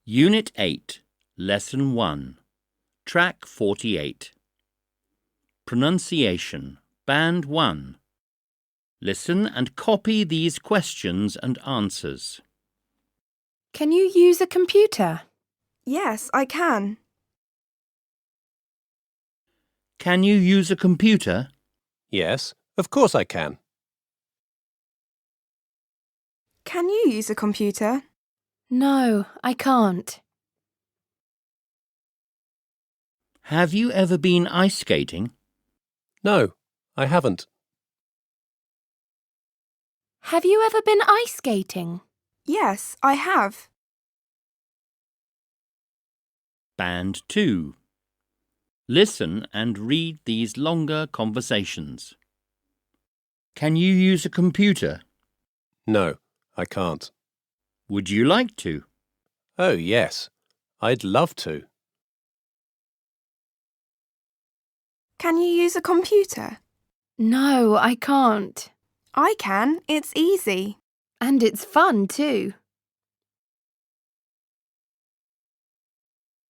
Unit 8, Lesson 1, Track 48. Pronunciation, Band 1. Listen and copy these questions and answers. Can you use a computer? Yes, I can. Can you use a computer? Yes, of course I can. Can you use a computer? No, I can't. Have you ever been ice skating? No, I haven't. Have you ever been ice skating? Yes, I have. Band 2. Listen and read these longer conversations. Can you use a computer? No, I can't. Would you like to? Oh, yes. I'd love to. Can you use a computer? No, I can't. I can. It's easy. And it's fun too.